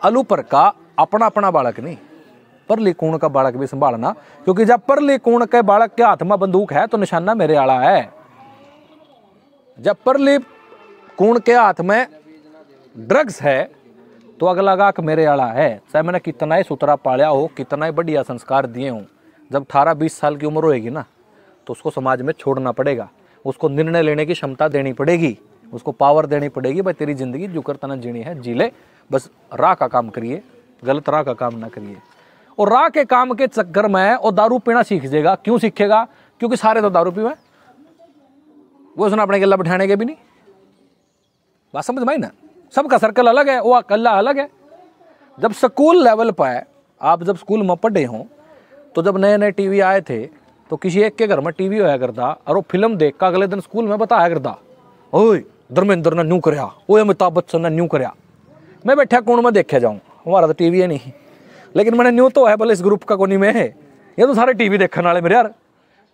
अलूपर का अपना अपना बालक नहीं, परली कूण का बालक भी संभालना, क्योंकि जब परली कूण के बालक के हाथ में बंदूक है तो निशाना मेरे आला है। जब परली कूण के हाथ में ड्रग्स है तो अगला गाक मेरे आला है। चाहे मैंने कितना ही सुतरा पाया हो, कितना ही बढ़िया संस्कार दिए हों, जब 18-20 साल की उम्र होएगी ना तो उसको समाज में छोड़ना पड़ेगा, उसको निर्णय लेने की क्षमता देनी पड़ेगी, उसको पावर देनी पड़ेगी। भाई तेरी जिंदगी जो कर तना जीनी है जी ले, बस राह का काम करिए, गलत राह का काम ना करिए। और राह के काम के चक्कर में वो दारू पीना सीख जाएगा। क्यों सीखेगा? क्योंकि सारे तो दारू पीवे, वो उसने अपने गला बिठाने के भी नहीं। बात समझ में आई ना? सबका सर्कल अलग है, वो अकेला अलग है। जब स्कूल लेवल पर आप जब स्कूल में पढ़े हों तो जब नए नए टीवी आए थे तो किसी एक के घर में टीवी होया करता और वो फिल्म देख कर अगले दिन स्कूल में बताया करता, ओए धर्मेंद्र ने न्यू करया, ओए अमिताभ बच्चन ने न्यू करया। मैं बैठा कौन में देखे जाऊँ, हमारा तो टीवी है नहीं, लेकिन मैंने न्यू तो है, भले इस ग्रुप का कोनी में है, ये तो सारे टीवी देखने वाले मेरे यार।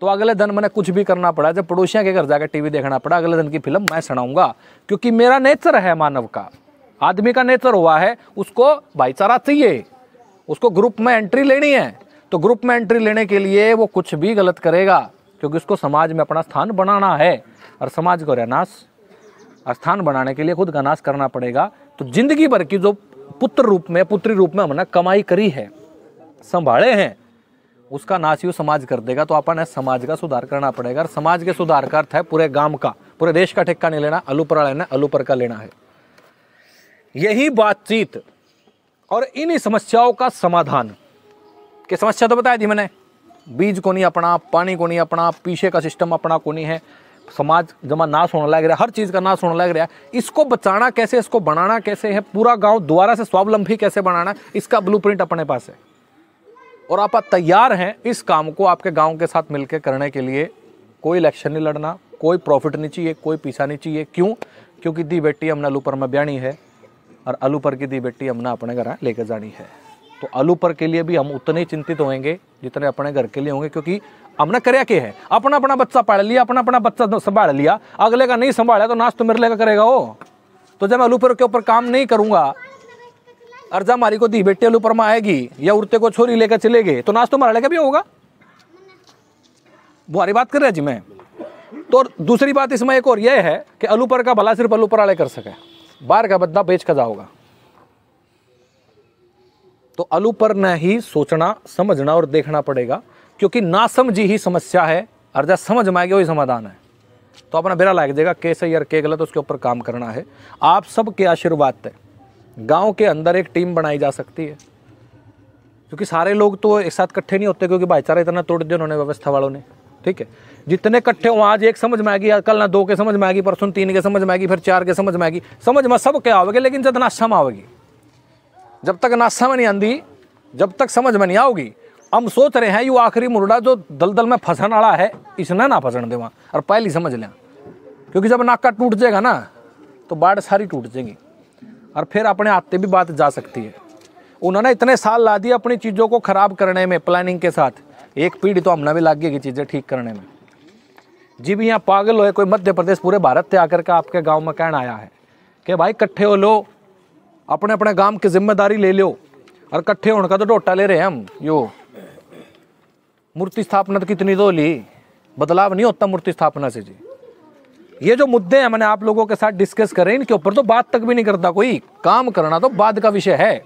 तो अगले दिन मैंने कुछ भी करना पड़ा, जब पड़ोसियों के घर जाकर टीवी देखना पड़ा, अगले दिन की फिल्म मैं सुनाऊंगा, क्योंकि मेरा नेचर है मानव का, आदमी का नेचर हुआ है, उसको भाईचारा चाहिए, उसको ग्रुप में एंट्री लेनी है। तो ग्रुप में एंट्री लेने के लिए वो कुछ भी गलत करेगा, क्योंकि उसको समाज में अपना स्थान बनाना है, और समाज को रहनाश और स्थान बनाने के लिए खुद का नाश करना पड़ेगा। तो जिंदगी भर की जो पुत्र रूप में पुत्री रूप में हमने कमाई करी है, संभाले हैं, उसका नाश ही समाज कर देगा। तो अपन समाज का सुधार करना पड़ेगा, और समाज के सुधार का अर्थ है पूरे गांव का, पूरे देश का ठेका नहीं लेना, अलूपर वाले ने अलूपर का लेना है। यही बातचीत और इन्हीं समस्याओं का समाधान की समस्या तो बताई थी मैंने, बीज को नहीं अपना, पानी को नहीं अपना, पीछे का सिस्टम अपना को नहीं है, समाज जमा नाश होने लग रहा है, हर चीज का नाश होने लग रहा है। इसको बचाना कैसे, इसको बनाना कैसे है, पूरा गांव दोबारा से स्वावलंबी कैसे बनाना, इसका ब्लूप्रिंट अपने पास है, और आप तैयार हैं इस काम को आपके गांव के साथ मिलकर करने के लिए। कोई इलेक्शन नहीं लड़ना, कोई प्रॉफिट नहीं चाहिए, कोई पैसा नहीं चाहिए। क्यों? क्योंकि दी बेटी हमने अलूपर में ब्यानी है, और अलूपर की दी बेटी हमने अपने घर लेकर जानी है। तो अलूपर के लिए भी हम उतने ही चिंतित होंगे जितने अपने घर के लिए होंगे, क्योंकि हमने करया क्या है, अपना अपना बच्चा पाल लिया, अपना अपना बच्चा संभाल लिया, अगले का नहीं संभाला तो नाश तो मेरे लेकर करेगा वो। तो जब मैं अलूपर के ऊपर काम नहीं करूंगा, और जब हमारी को दी बेटी अलूपर में आएगी या उड़ते को छोरी लेकर चले गए, तो नाश तो हमारा लेकर भी होगा। बुहारी बात कर रहे जी मैं। तो दूसरी बात इसमें एक और यह है कि अलूपर का भला सिर्फ अलूपर वाले कर सके, बाहर का बद्दा बेच कर जाओगा। तो अलूपर ने ही सोचना, समझना और देखना पड़ेगा, क्योंकि ना समझी ही समस्या है, और जब समझ में आएगी वही समाधान है। तो अपना बेरा लाग देगा के सही और के गलत, उसके ऊपर काम करना है। आप सबके आशीर्वाद से गांव के अंदर एक टीम बनाई जा सकती है, क्योंकि सारे लोग तो एक साथ इकट्ठे नहीं होते, क्योंकि भाईचारा इतना तोड़ दिया उन्होंने व्यवस्था वालों ने। ठीक है, जितने इकट्ठे हो, आज एक समझ में आएगी, कल ना 2 के समझ में आएगी, परसों 3 के समझ में आएगी, फिर 4 के समझ में आएगी। समझ में सब क्या आओगे, लेकिन जब नाशा में आओगी, जब तक नाशा में नहीं आंदी, जब तक समझ में नहीं आओगी। हम सोच रहे हैं यू आखिरी मुर्दा जो दलदल में फंसन वाला है, इसने ना फंसन देवा, और पहले समझ लें, क्योंकि जब नाका टूट जाएगा ना तो बाढ़ सारी टूट जाएगी, और फिर अपने आते भी बात जा सकती है। उन्होंने इतने साल ला दिए अपनी चीज़ों को खराब करने में, प्लानिंग के साथ, एक पीढ़ी तो हमने भी लाग गई चीज़ें ठीक करने में। जी भी यहाँ पागल हो, कोई मध्य प्रदेश पूरे भारत से आकर के आपके गांव में कहना आया है कि भाई इकट्ठे हो लो, अपने अपने गांव की जिम्मेदारी ले लो, और इकट्ठे होने का तो डोटा ले रहे हैं हम। यो मूर्ति स्थापना तो कितनी दो ली, बदलाव नहीं होता मूर्ति स्थापना से जी। ये जो मुद्दे हैं मैंने आप लोगों के साथ डिस्कस करें, इनके ऊपर तो बात तक भी नहीं करता कोई, काम करना तो बाद का विषय है।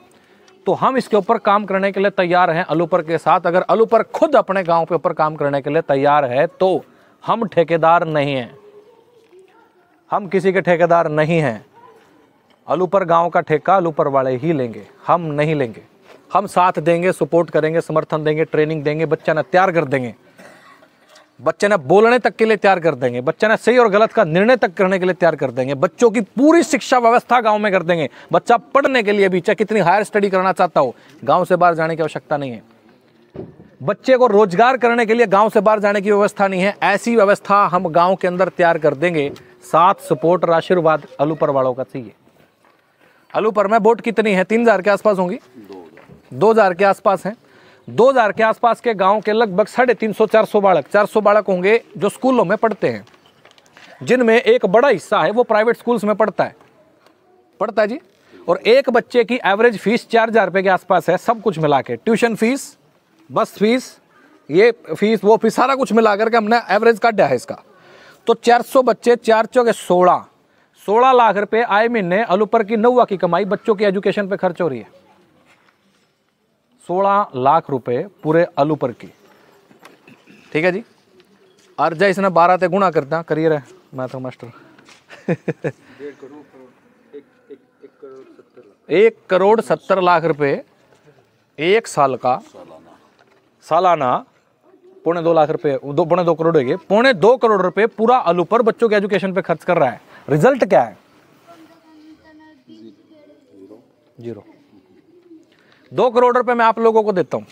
तो हम इसके ऊपर काम करने के लिए तैयार हैं अलूपर के साथ। अगर अलूपर खुद अपने गांव के ऊपर काम करने के लिए तैयार है तो हम ठेकेदार नहीं हैं, हम किसी के ठेकेदार नहीं हैं। अलूपर गांव का ठेका अलूपर वाले ही लेंगे, हम नहीं लेंगे। हम साथ देंगे, सपोर्ट करेंगे, समर्थन देंगे, ट्रेनिंग देंगे, बच्चा ने तैयार कर देंगे, बच्चे ने बोलने तक के लिए तैयार कर देंगे, बच्चे ने सही और गलत का निर्णय तक करने के लिए तैयार कर देंगे, बच्चों की पूरी शिक्षा व्यवस्था गांव में कर देंगे। बच्चा पढ़ने के लिए भी चाहे कितनी हायर स्टडी करना चाहता हो, गांव से बाहर जाने की आवश्यकता नहीं है। बच्चे को रोजगार करने के लिए गांव से बाहर जाने की व्यवस्था नहीं है, ऐसी व्यवस्था हम गांव के अंदर तैयार कर देंगे। साथ सपोर्ट और आशीर्वाद अलूपर वालों का चाहिए। अलूपर में वोट कितनी है? 3000 के आसपास होंगी, 2000 के आसपास हैं। 2000 के आसपास के गांव के लगभग 350-400 बालक, 400 बालक होंगे जो स्कूलों में पढ़ते हैं, जिनमें एक बड़ा हिस्सा है वो प्राइवेट स्कूल्स में पढ़ता है जी। और एक बच्चे की एवरेज फीस 4,000 रुपये के आसपास है, सब कुछ मिला के, ट्यूशन फीस, बस फीस, ये फीस वो फीस, सारा कुछ मिला करके हमने एवरेज काटा है इसका। तो 400 बच्चे, 4 चौके 16 लाख रुपए आए महीने अलूपर की 9 की कमाई बच्चों की एजुकेशन पे खर्च हो रही है। 16 लाख रुपए पूरे अलूपर की, ठीक है जी। और जय इसने 12 से गुणा करता करियर है मैथ मास्टर 1,70,00,000 रुपए एक साल का, सालाना 2.25 लाख रुपए, 2.25 करोड़ हो गए, 2.25 करोड़ रुपए पूरा अलूपर बच्चों के एजुकेशन पे खर्च कर रहा है। रिजल्ट क्या है? 0। 2 करोड़ रुपए मैं आप लोगों को देता हूं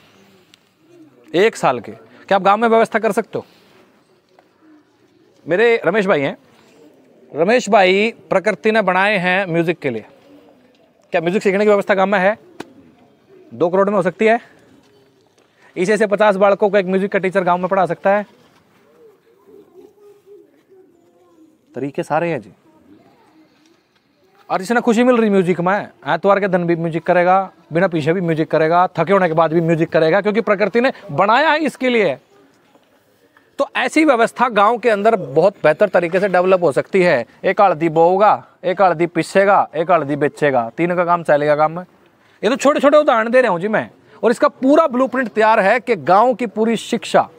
एक साल के, क्या आप गांव में व्यवस्था कर सकते हो? मेरे रमेश भाई हैं, रमेश भाई प्रकृति ने बनाए हैं म्यूजिक के लिए, क्या म्यूजिक सीखने की व्यवस्था गांव में है? 2 करोड़ में हो सकती है? इसे से 50 बालकों को एक म्यूजिक का टीचर गांव में पढ़ा सकता है? तरीके सारे हैं जी। और जिसने खुशी मिल रही म्यूजिक में, एतवार के दिन भी म्यूजिक करेगा, बिना पीछे भी म्यूजिक करेगा, थके होने के बाद भी म्यूजिक करेगा, क्योंकि प्रकृति ने बनाया है इसके लिए। तो ऐसी व्यवस्था गांव के अंदर बहुत बेहतर तरीके से डेवलप हो सकती है। एक हल्दी बोगा, एक हल्दी पिसेगा, एक हल्दी बेचेगा, 3 का काम चलेगा गांव में। ये तो छोटे छोटे उदाहरण दे रहा हूं जी मैं, और इसका पूरा ब्लूप्रिंट तैयार है कि गांव की पूरी शिक्षा,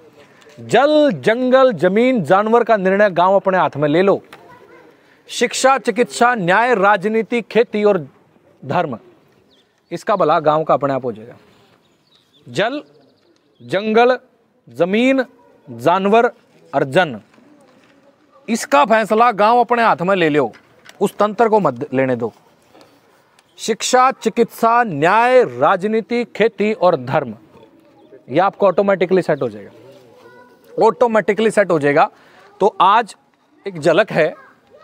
जल, जंगल, जमीन, जानवर का निर्णय गांव अपने हाथ में ले लो। शिक्षा, चिकित्सा, न्याय, राजनीति, खेती और धर्म, इसका भला गांव का अपने आप हो जाएगा। जल, जंगल, जमीन, जानवर और जन, इसका फैसला गांव अपने हाथ में ले लो, उस तंत्र को मत लेने दो। शिक्षा, चिकित्सा, न्याय, राजनीति, खेती और धर्म, यह आपको ऑटोमेटिकली सेट हो जाएगा, ऑटोमेटिकली सेट हो जाएगा। तो आज एक झलक है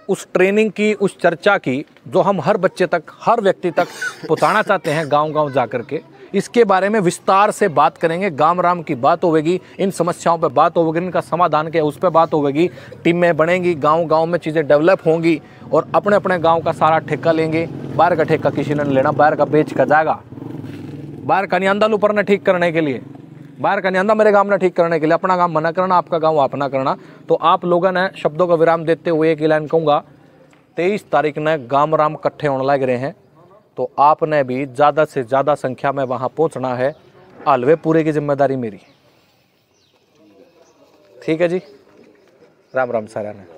उस ट्रेनिंग की, उस चर्चा की, जो हम हर बच्चे तक, हर व्यक्ति तक पहुंचाना चाहते हैं गांव गांव जाकर के। इसके बारे में विस्तार से बात करेंगे, गांव राम की बात होगी, इन समस्याओं पे बात होगी, इनका समाधान क्या है उस पर बात होगी, टीमें बनेंगी, गांव गांव में चीज़ें डेवलप होंगी और अपने अपने गांव का सारा ठेका लेंगे। बाहर का ठेका किसी ने लेना, बाहर का बेच का जाएगा, बाहर का नहीं आंदा ऊपर ने ठीक करने के लिए, बाहर का नहीं आंदा मेरे गांव ने ठीक करने के लिए, अपना गांव मना करना, आपका गांव अपना करना। तो आप लोगों ने शब्दों का विराम देते हुए एक ही लाइन कहूँगा, 23 तारीख ने गांव राम इकट्ठे होने लग रहे हैं, तो आपने भी ज़्यादा से ज़्यादा संख्या में वहाँ पहुँचना है। हलवे पूरे की जिम्मेदारी मेरी, ठीक है जी। राम राम सारा ने।